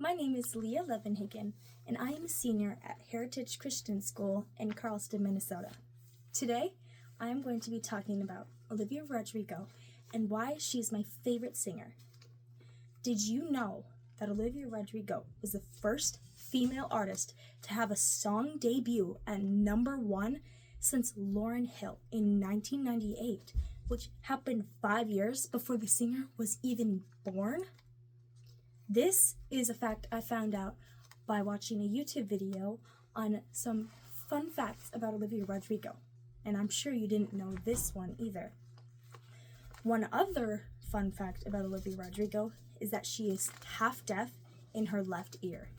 My name is Leah Levenhagen, and I am a senior at Heritage Christian School in Carlston, Minnesota. Today, I am going to be talking about Olivia Rodrigo and why she's my favorite singer. Did you know that Olivia Rodrigo was the first female artist to have a song debut at #1 since Lauryn Hill in 1998, which happened 5 years before the singer was even born? This is a fact I found out by watching a YouTube video on some fun facts about Olivia Rodrigo, and I'm sure you didn't know this one either. One other fun fact about Olivia Rodrigo is that she is half deaf in her left ear.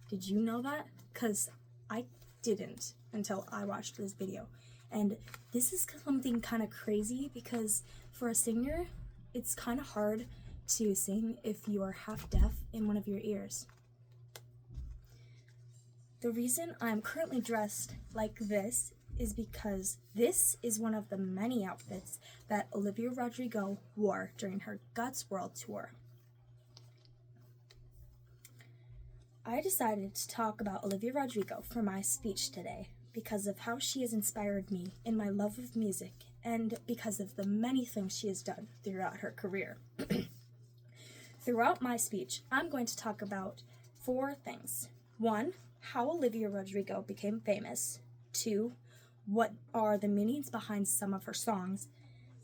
Did you know that? Because I didn't until I watched this video. And this is something kind of crazy because for a singer, it's kind of hard to sing if you are half deaf in one of your ears. The reason I'm currently dressed like this is because this is one of the many outfits that Olivia Rodrigo wore during her Guts World Tour. I decided to talk about Olivia Rodrigo for my speech today because of how she has inspired me in my love of music and because of the many things she has done throughout her career. Throughout my speech, I'm going to talk about 4 things. 1, how Olivia Rodrigo became famous. 2, what are the meanings behind some of her songs.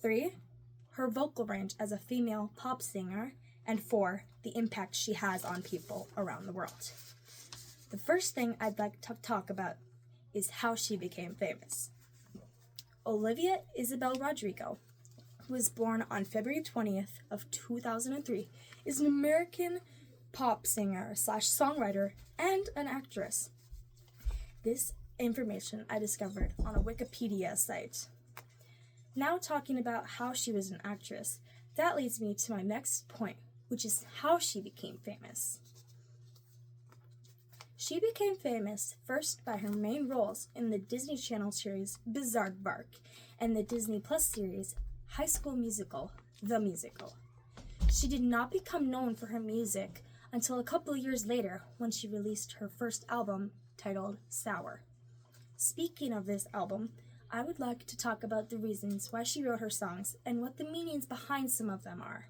3, her vocal range as a female pop singer. And 4, the impact she has on people around the world. The first thing I'd like to talk about is how she became famous. Olivia Isabel Rodrigo, who was born on February 20th of 2003, is an American pop singer / songwriter and an actress. This information I discovered on a Wikipedia site. Now talking about how she was an actress, that leads me to my next point, which is how she became famous. She became famous first by her main roles in the Disney Channel series Bizaardvark and the Disney Plus series High School Musical, The Musical. She did not become known for her music until a couple years later when she released her first album titled Sour. Speaking of this album, I would like to talk about the reasons why she wrote her songs and what the meanings behind some of them are.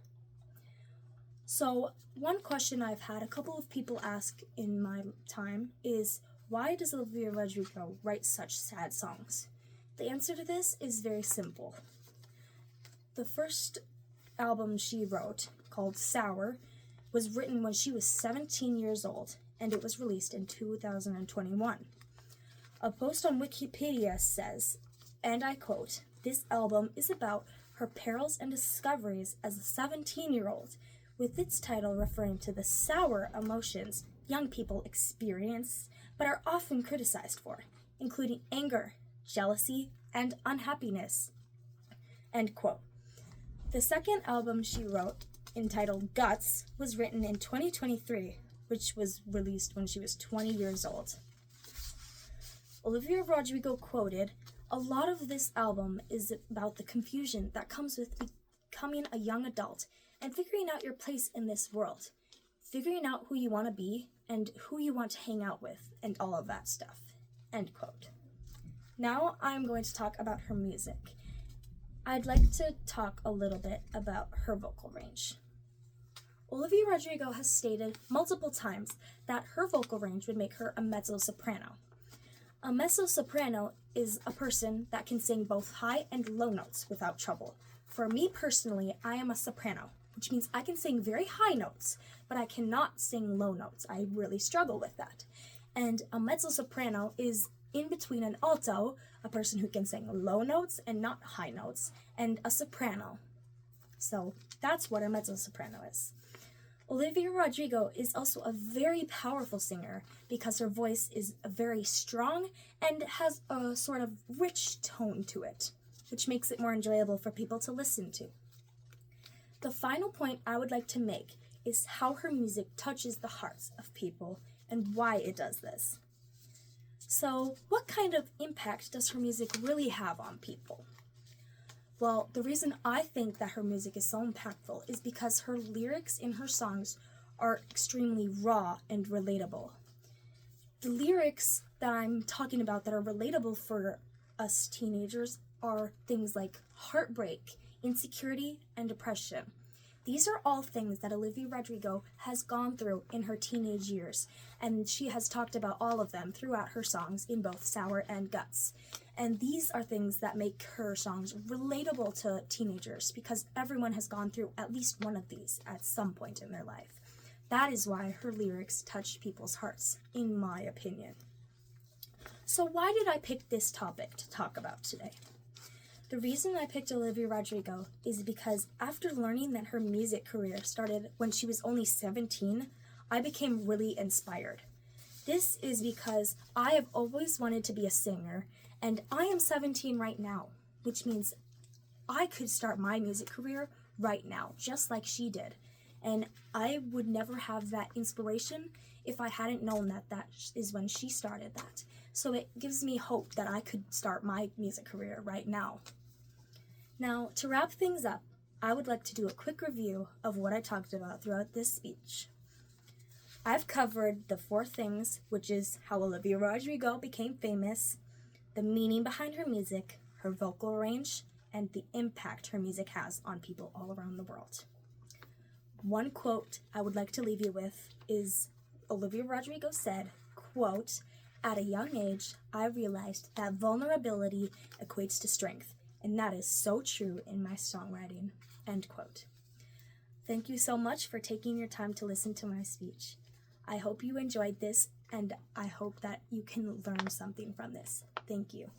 So, one question I've had a couple of people ask in my time is, why does Olivia Rodrigo write such sad songs? The answer to this is very simple. The first album she wrote, called Sour, was written when she was 17 years old, and it was released in 2021. A post on Wikipedia says, and I quote, "This album is about her perils and discoveries as a 17-year-old, with its title referring to the sour emotions young people experience but are often criticized for, including anger, jealousy, and unhappiness." End quote. The second album she wrote, entitled Guts, was written in 2023, which was released when she was 20 years old. Olivia Rodrigo quoted, "A lot of this album is about the confusion that comes with becoming a young adult and figuring out your place in this world, figuring out who you want to be and who you want to hang out with and all of that stuff." End quote. Now I'm going to talk about her music. I'd like to talk a little bit about her vocal range. Olivia Rodrigo has stated multiple times that her vocal range would make her a mezzo-soprano. A mezzo-soprano is a person that can sing both high and low notes without trouble. For me personally, I am a soprano, which means I can sing very high notes, but I cannot sing low notes. I really struggle with that. And a mezzo-soprano is in between an alto, a person who can sing low notes and not high notes, and a soprano. So that's what a mezzo-soprano is. Olivia Rodrigo is also a very powerful singer because her voice is very strong and has a sort of rich tone to it, which makes it more enjoyable for people to listen to. The final point I would like to make is how her music touches the hearts of people and why it does this. So, what kind of impact does her music really have on people? Well, the reason I think that her music is so impactful is because her lyrics in her songs are extremely raw and relatable. The lyrics that I'm talking about that are relatable for us teenagers are things like heartbreak, insecurity, and depression. These are all things that Olivia Rodrigo has gone through in her teenage years, and she has talked about all of them throughout her songs in both Sour and Guts. And these are things that make her songs relatable to teenagers because everyone has gone through at least one of these at some point in their life. That is why her lyrics touched people's hearts, in my opinion. So why did I pick this topic to talk about today? The reason I picked Olivia Rodrigo is because after learning that her music career started when she was only 17, I became really inspired. This is because I have always wanted to be a singer, and I am 17 right now, which means I could start my music career right now, just like she did. And I would never have that inspiration if I hadn't known that that is when she started that. So it gives me hope that I could start my music career right now. Now, to wrap things up, I would like to do a quick review of what I talked about throughout this speech. I've covered the 4 things, which is how Olivia Rodrigo became famous, the meaning behind her music, her vocal range, and the impact her music has on people all around the world. One quote I would like to leave you with is Olivia Rodrigo said, quote, "At a young age, I realized that vulnerability equates to strength, and that is so true in my songwriting," end quote. Thank you so much for taking your time to listen to my speech. I hope you enjoyed this, and I hope that you can learn something from this. Thank you.